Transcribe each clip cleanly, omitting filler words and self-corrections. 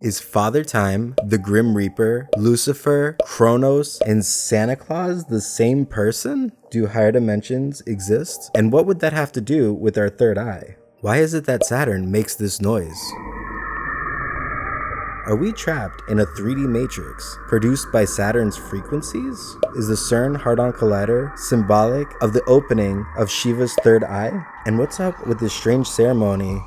Is Father Time, the Grim Reaper, Lucifer, Cronus, and Santa Claus the same person? Do higher dimensions exist? And what would that have to do with our third eye? Why is it that Saturn makes this noise? Are we trapped in a 3D matrix produced by Saturn's frequencies? Is the CERN Hadron Collider symbolic of the opening of Shiva's third eye? And what's up with this strange ceremony?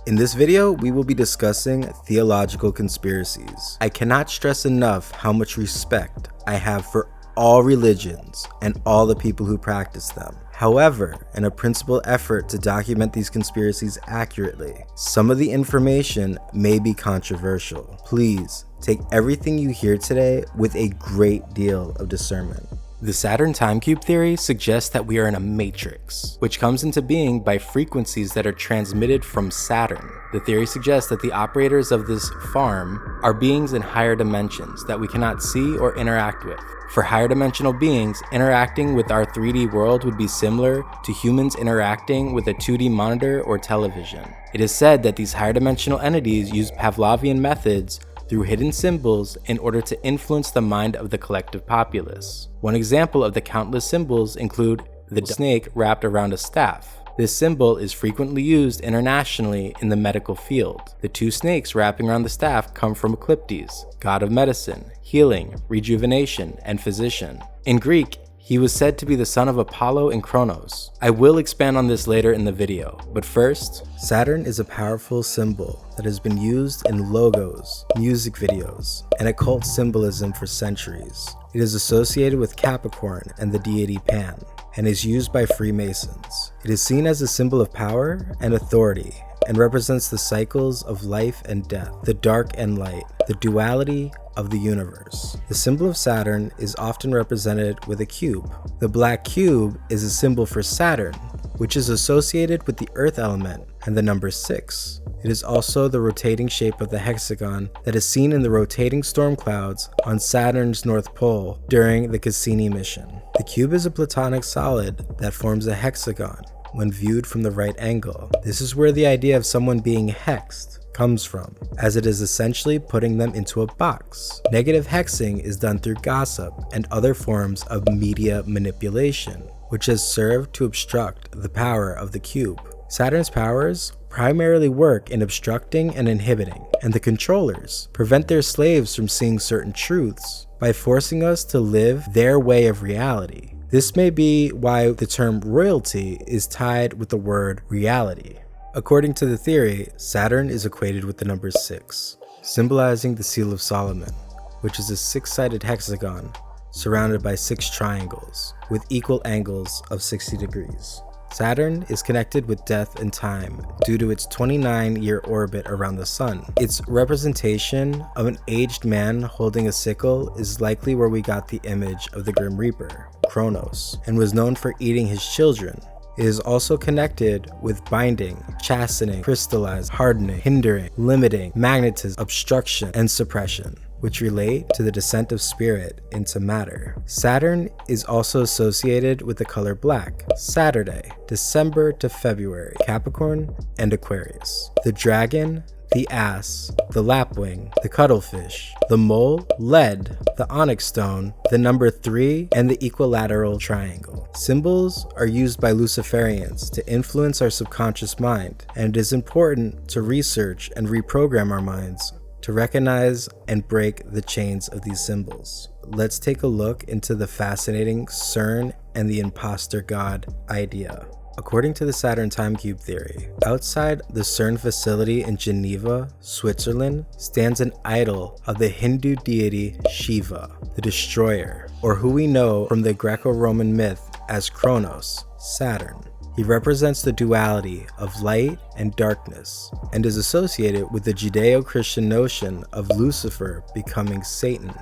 In this video, we will be discussing theological conspiracies. I cannot stress enough how much respect I have for all religions and all the people who practice them. However, in a principled effort to document these conspiracies accurately, some of the information may be controversial. Please take everything you hear today with a great deal of discernment. The Saturn time cube theory suggests that we are in a matrix, which comes into being by frequencies that are transmitted from Saturn. The theory suggests that the operators of this farm are beings in higher dimensions that we cannot see or interact with. For higher dimensional beings, interacting with our 3D world would be similar to humans interacting with a 2D monitor or television. It is said that these higher dimensional entities use Pavlovian methods through hidden symbols in order to influence the mind of the collective populace. One example of the countless symbols include the snake wrapped around a staff. This symbol is frequently used internationally in the medical field. The two snakes wrapping around the staff come from Ecliptes, god of medicine, healing, rejuvenation, and physician. In Greek, he was said to be the son of Apollo and Cronus. I will expand on this later in the video, but first, Saturn is a powerful symbol that has been used in logos, music videos, and occult symbolism for centuries. It is associated with Capricorn and the deity Pan, and is used by Freemasons. It is seen as a symbol of power and authority, and represents the cycles of life and death, the dark and light, the duality of the universe. The symbol of Saturn is often represented with a cube. The black cube is a symbol for Saturn, which is associated with the earth element and the number 6. It is also the rotating shape of the hexagon that is seen in the rotating storm clouds on Saturn's North Pole during the Cassini mission. The cube is a platonic solid that forms a hexagon when viewed from the right angle. This is where the idea of someone being hexed comes from, as it is essentially putting them into a box. Negative hexing is done through gossip and other forms of media manipulation, which has served to obstruct the power of the cube. Saturn's powers primarily work in obstructing and inhibiting, and the controllers prevent their slaves from seeing certain truths by forcing us to live their way of reality. This may be why the term royalty is tied with the word reality. According to the theory, Saturn is equated with the number 6, symbolizing the Seal of Solomon, which is a 6-sided hexagon surrounded by 6 triangles with equal angles of 60 degrees. Saturn is connected with death and time due to its 29-year orbit around the sun. Its representation of an aged man holding a sickle is likely where we got the image of the Grim Reaper, Cronus, and was known for eating his children. It is also connected with binding, chastening, crystallized, hardening, hindering, limiting, magnetism, obstruction, and suppression, which relate to the descent of spirit into matter. Saturn is also associated with the color black, Saturday, December to February, Capricorn, and Aquarius. The dragon, the ass, the lapwing, the cuttlefish, the mole, lead, the onyx stone, the number 3, and the equilateral triangle. Symbols are used by Luciferians to influence our subconscious mind, and it is important to research and reprogram our minds to recognize and break the chains of these symbols. Let's take a look into the fascinating CERN and the impostor god idea. According to the Saturn time cube theory, outside the CERN facility in Geneva, Switzerland, stands an idol of the Hindu deity Shiva, the destroyer, or who we know from the Greco-Roman myth as Cronus, Saturn. He represents the duality of light and darkness, and is associated with the Judeo-Christian notion of Lucifer becoming Satan.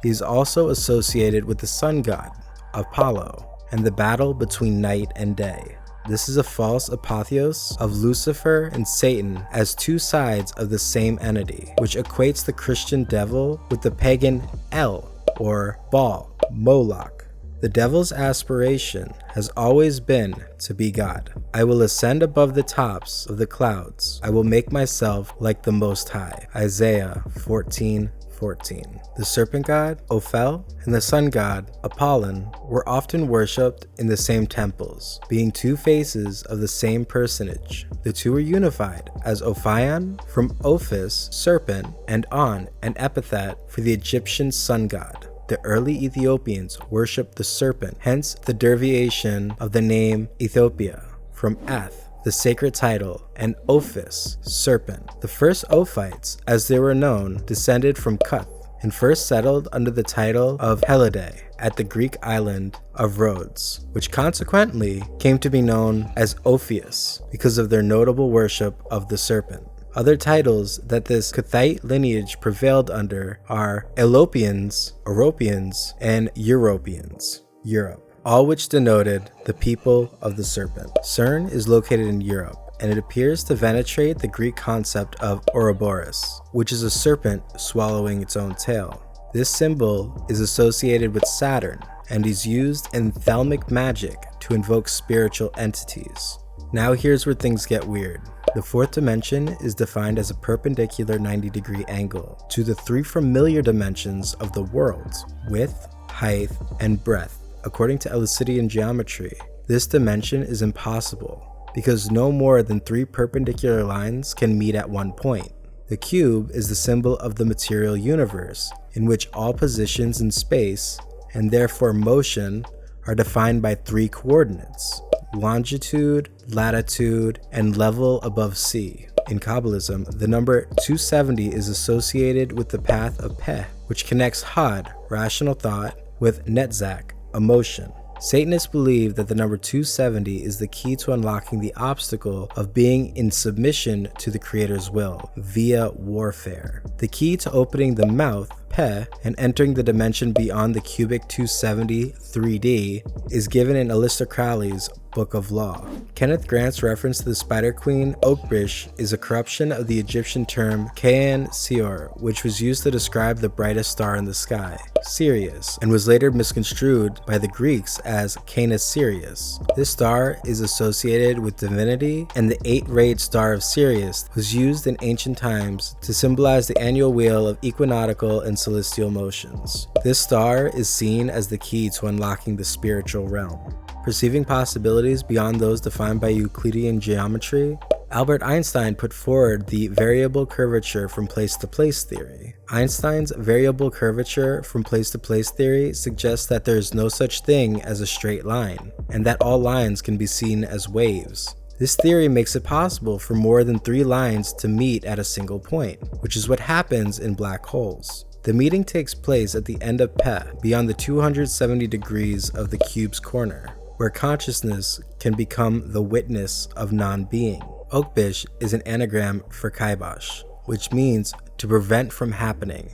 He is also associated with the sun god, Apollo, and the battle between night and day. This is a false apotheos of Lucifer and Satan as two sides of the same entity, which equates the Christian devil with the pagan El, or Baal, Moloch, The devil's aspiration has always been to be God. I will ascend above the tops of the clouds. I will make myself like the Most High. Isaiah 14:14. The serpent god, Ophel, and the sun god, Apollon, were often worshipped in the same temples, being two faces of the same personage. The two were unified as Ophion from Ophis, serpent, and On, an epithet for the Egyptian sun god. The early Ethiopians worshipped the serpent, hence the derivation of the name Ethiopia from Ath, the sacred title, and Ophis, serpent. The first Ophites, as they were known, descended from Cuth and first settled under the title of Helidae at the Greek island of Rhodes, which consequently came to be known as Ophius because of their notable worship of the serpent. Other titles that this Cuthite lineage prevailed under are Elopians, Oropians, and Europeans, Europe, all which denoted the people of the serpent. CERN is located in Europe, and it appears to venerate the Greek concept of Ouroboros, which is a serpent swallowing its own tail. This symbol is associated with Saturn and is used in thelmic magic to invoke spiritual entities. Now here's where things get weird. The fourth dimension is defined as a perpendicular 90-degree angle to the three familiar dimensions of the world: width, height, and breadth. According to Euclidean geometry, this dimension is impossible because no more than three perpendicular lines can meet at one point. The cube is the symbol of the material universe, in which all positions in space, and therefore motion, are defined by three coordinates: longitude, latitude, and level above sea. In Kabbalism, the number 270 is associated with the path of Peh, which connects Had, rational thought, with Netzach, emotion. Satanists believe that the number 270 is the key to unlocking the obstacle of being in submission to the Creator's will via warfare. The key to opening the mouth, Peh, and entering the dimension beyond the cubic 270 3D is given in Aleister Crowley's Book of Law. Kenneth Grant's reference to the Spider Queen, Oakbish, is a corruption of the Egyptian term Kayan Seor, which was used to describe the brightest star in the sky, Sirius, and was later misconstrued by the Greeks as Canis Sirius. This star is associated with divinity, and the 8-rayed star of Sirius was used in ancient times to symbolize the annual wheel of equinoctial and celestial motions. This star is seen as the key to unlocking the spiritual realm. Perceiving possibilities beyond those defined by Euclidean geometry, Albert Einstein put forward the variable curvature from place-to-place theory. Einstein's variable curvature from place-to-place theory suggests that there is no such thing as a straight line, and that all lines can be seen as waves. This theory makes it possible for more than 3 lines to meet at a single point, which is what happens in black holes. The meeting takes place at the end of Peh, beyond the 270 degrees of the cube's corner, where consciousness can become the witness of non-being. Oakbish is an anagram for Kibosh, which means to prevent from happening,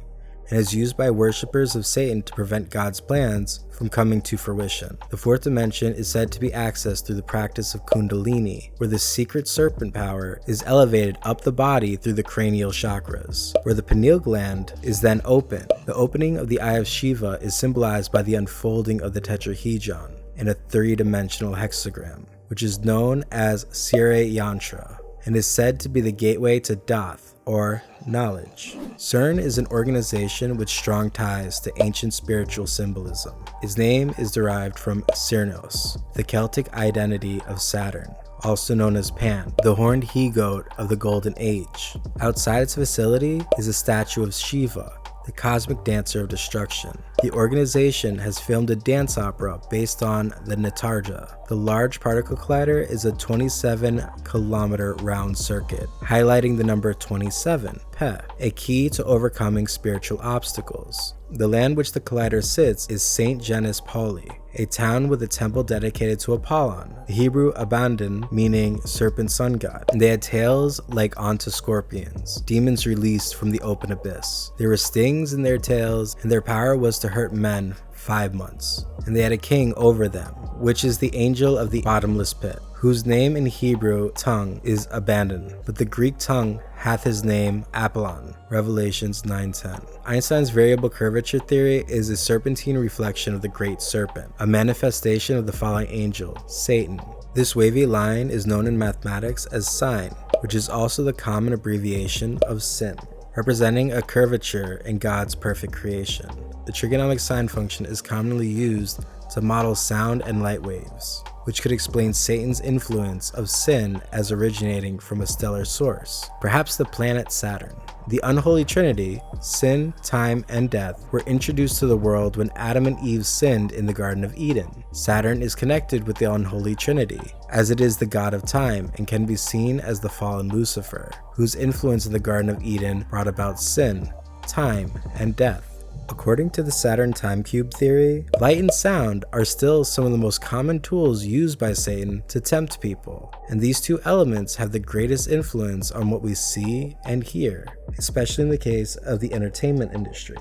and is used by worshippers of Satan to prevent God's plans from coming to fruition. The fourth dimension is said to be accessed through the practice of Kundalini, where the secret serpent power is elevated up the body through the cranial chakras, where the pineal gland is then open. The opening of the eye of Shiva is symbolized by the unfolding of the tetrahedron in a 3-dimensional hexagram, which is known as Sire Yantra, and is said to be the gateway to Dath, or knowledge. CERN is an organization with strong ties to ancient spiritual symbolism. Its name is derived from Cyrnos, the Celtic identity of Saturn, also known as Pan, the horned he-goat of the Golden Age. Outside its facility is a statue of Shiva, the cosmic dancer of destruction. The organization has filmed a dance opera based on the Natarja. The Large Particle Collider is a 27-kilometer round circuit, highlighting the number 27, Peh, a key to overcoming spiritual obstacles. The land which the collider sits is St. Genus Pauli, a town with a temple dedicated to Apollon, the Hebrew Abaddon meaning serpent sun god, and they had tails like onto scorpions, demons released from the open abyss. There were stings in their tails, and their power was to hurt men 5 months. And they had a king over them, which is the angel of the bottomless pit, whose name in Hebrew tongue is Abaddon, but the Greek tongue hath his name Apollon. Revelations 9:10. Einstein's variable curvature theory is a serpentine reflection of the great serpent, a manifestation of the fallen angel, Satan. This wavy line is known in mathematics as sine, which is also the common abbreviation of sin, representing a curvature in God's perfect creation. The trigonometric sine function is commonly used to model sound and light waves, which could explain Satan's influence of sin as originating from a stellar source, perhaps the planet Saturn. The unholy trinity, sin, time, and death, were introduced to the world when Adam and Eve sinned in the Garden of Eden. Saturn is connected with the unholy trinity, as it is the god of time and can be seen as the fallen Lucifer, whose influence in the Garden of Eden brought about sin, time, and death. According to the Saturn time cube theory, light and sound are still some of the most common tools used by Satan to tempt people, and these two elements have the greatest influence on what we see and hear, especially in the case of the entertainment industry.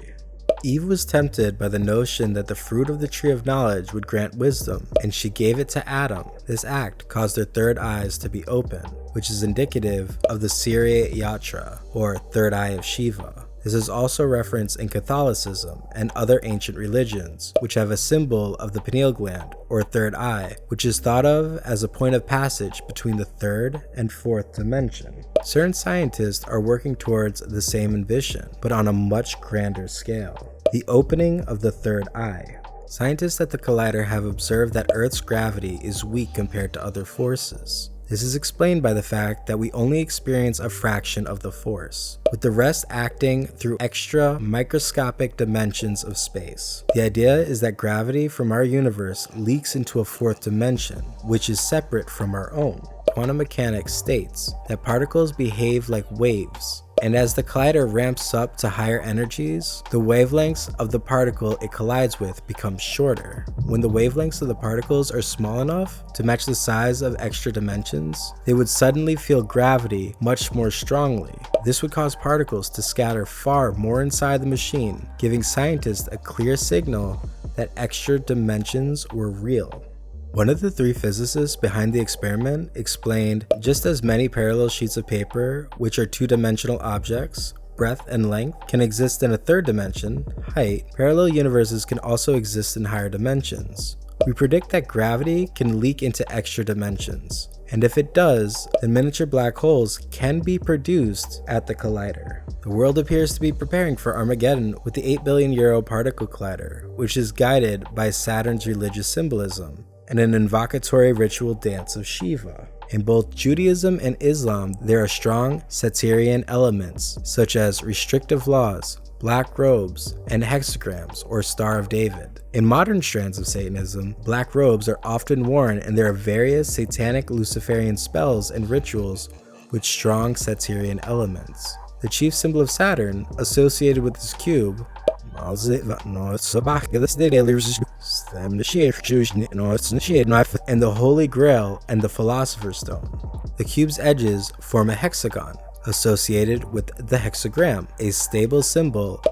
Eve was tempted by the notion that the fruit of the tree of knowledge would grant wisdom, and she gave it to Adam. This act caused their third eyes to be open, which is indicative of the Siriya Yatra, or third eye of Shiva. This is also referenced in Catholicism and other ancient religions, which have a symbol of the pineal gland, or third eye, which is thought of as a point of passage between the third and fourth dimension. Certain scientists are working towards the same ambition, but on a much grander scale: the opening of the third eye. Scientists at the Collider have observed that Earth's gravity is weak compared to other forces. This is explained by the fact that we only experience a fraction of the force, with the rest acting through extra microscopic dimensions of space. The idea is that gravity from our universe leaks into a fourth dimension, which is separate from our own. Quantum mechanics states that particles behave like waves, and as the collider ramps up to higher energies, the wavelengths of the particle it collides with become shorter. When the wavelengths of the particles are small enough to match the size of extra dimensions, they would suddenly feel gravity much more strongly. This would cause particles to scatter far more inside the machine, giving scientists a clear signal that extra dimensions were real. One of the three physicists behind the experiment explained just as many parallel sheets of paper, which are two-dimensional objects, breadth and length, can exist in a third dimension, height, parallel universes can also exist in higher dimensions. We predict that gravity can leak into extra dimensions, and if it does, then miniature black holes can be produced at the collider. The world appears to be preparing for Armageddon with the 8 billion euro particle collider, which is guided by Saturn's religious symbolism and an invocatory ritual dance of Shiva. In both Judaism and Islam, there are strong Satyrian elements, such as restrictive laws, black robes, and hexagrams, or Star of David. In modern strands of Satanism, black robes are often worn, and there are various satanic Luciferian spells and rituals with strong Satyrian elements. The chief symbol of Saturn, associated with this cube, and the Holy Grail and the Philosopher's Stone. The cube's edges form a hexagon, associated with the hexagram, a stable symbol.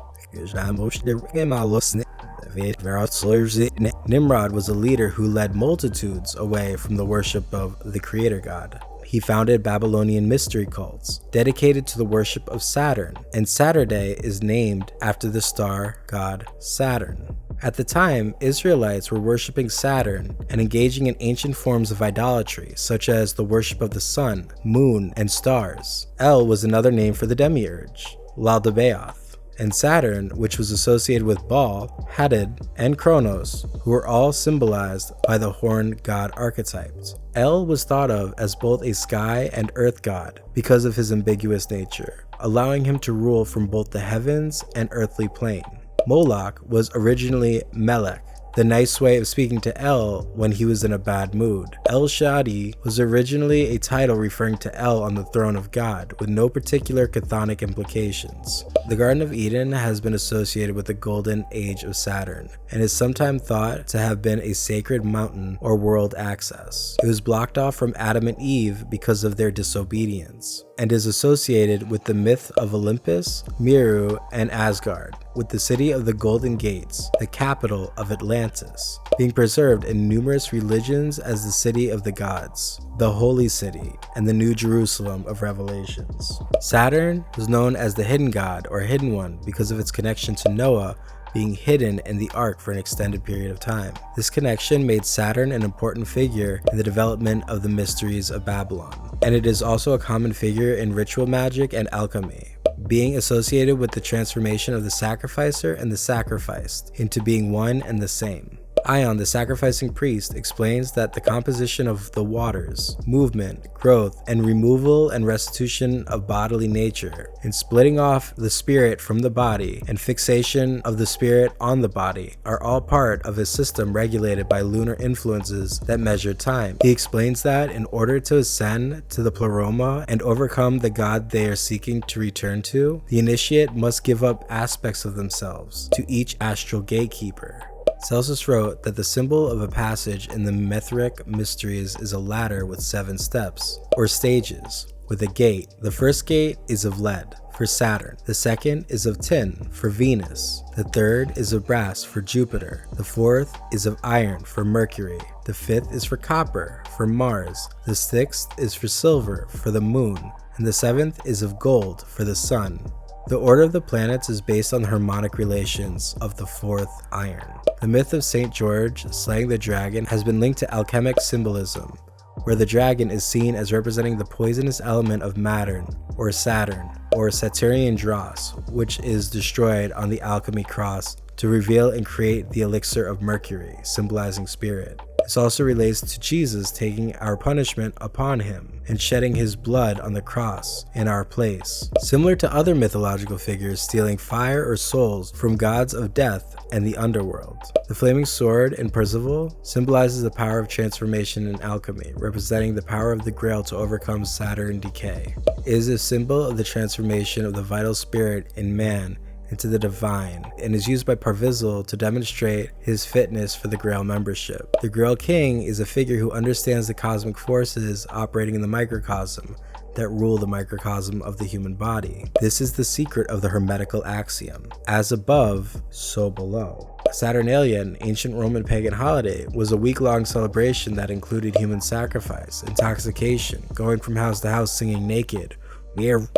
Nimrod was a leader who led multitudes away from the worship of the creator god. He founded Babylonian mystery cults dedicated to the worship of Saturn, and Saturday is named after the star god Saturn. At the time, Israelites were worshiping Saturn and engaging in ancient forms of idolatry, such as the worship of the sun, moon, and stars. El was another name for the demiurge, Laldabaoth, and Saturn, which was associated with Baal, Hadad, and Cronus, who were all symbolized by the horned god archetypes. El was thought of as both a sky and earth god because of his ambiguous nature, allowing him to rule from both the heavens and earthly plane. Moloch was originally Melech, the nice way of speaking to El when he was in a bad mood. El Shaddai was originally a title referring to El on the throne of God, with no particular chthonic implications. The Garden of Eden has been associated with the golden age of Saturn, and is sometimes thought to have been a sacred mountain or world access. It was blocked off from Adam and Eve because of their disobedience. and is associated with the myth of Olympus, Meru, and Asgard, with the city of the Golden Gates, the capital of Atlantis, being preserved in numerous religions as the city of the gods, the holy city, and the New Jerusalem of Revelations. Saturn was known as the hidden god or hidden one because of its connection to Noah being hidden in the ark for an extended period of time. This connection made Saturn an important figure in the development of the mysteries of Babylon, and it is also a common figure in ritual magic and alchemy, being associated with the transformation of the sacrificer and the sacrificed into being one and the same. Ion, the sacrificing priest, explains that the composition of the waters, movement, growth, and removal and restitution of bodily nature, and splitting off the spirit from the body and fixation of the spirit on the body are all part of a system regulated by lunar influences that measure time. He explains that in order to ascend to the pleroma and overcome the god they are seeking to return to, the initiate must give up aspects of themselves to each astral gatekeeper. Celsus wrote that the symbol of a passage in the Mithric mysteries is a ladder with 7 steps, or stages, with a gate. The first gate is of lead, for Saturn. The second is of tin, for Venus. The third is of brass, for Jupiter. The fourth is of iron, for Mercury. The fifth is for copper, for Mars. The sixth is for silver, for the Moon. And the seventh is of gold, for the Sun. The order of the planets is based on the harmonic relations of the fourth iron. The myth of St. George slaying the dragon has been linked to alchemic symbolism, where the dragon is seen as representing the poisonous element of matter, or Saturn, or Saturnian dross, which is destroyed on the alchemy cross to reveal and create the elixir of Mercury, symbolizing spirit. This also relates to Jesus taking our punishment upon him and shedding his blood on the cross in our place. Similar to other mythological figures stealing fire or souls from gods of death and the underworld. The flaming sword in Percival symbolizes the power of transformation in alchemy, representing the power of the Grail to overcome Saturn decay. It is a symbol of the transformation of the vital spirit in man into the divine, and is used by Parvizel to demonstrate his fitness for the Grail membership. The Grail King is a figure who understands the cosmic forces operating in the microcosm that rule the microcosm of the human body. This is the secret of the Hermetical axiom, as above, so below. Saturnalia, an ancient Roman pagan holiday, was a week-long celebration that included human sacrifice, intoxication, going from house to house singing naked,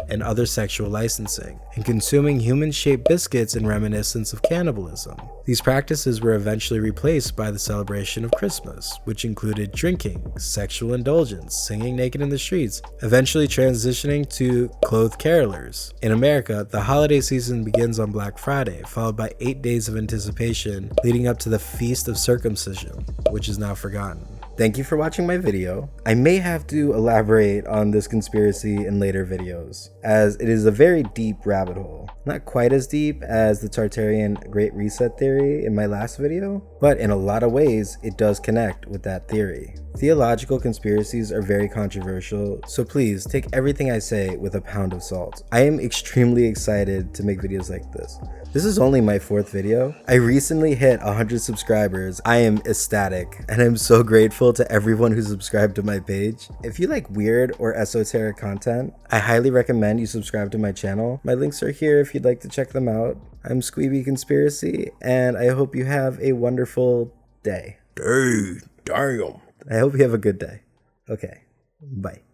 and other sexual licensing, and consuming human-shaped biscuits in reminiscence of cannibalism. These practices were eventually replaced by the celebration of Christmas, which included drinking, sexual indulgence, singing naked in the streets, eventually transitioning to clothed carolers. In America, the holiday season begins on Black Friday, followed by 8 days of anticipation leading up to the Feast of Circumcision, which is now forgotten. Thank you for watching my video. I may have to elaborate on this conspiracy in later videos, as it is a very deep rabbit hole. Not quite as deep as the Tartarian Great Reset theory in my last video, but in a lot of ways it does connect with that theory. Theological conspiracies are very controversial, so please take everything I say with a pound of salt. I am extremely excited to make videos like this. This is only my 4th video. I recently hit 100 subscribers. I am ecstatic, and I'm so grateful to everyone who subscribed to my page. If you like weird or esoteric content, I highly recommend you subscribe to my channel. My links are here if you'd like to check them out. I'm Squeeby Conspiracy, and I hope you have a wonderful day. Damn. I hope you have a good day. Okay, bye.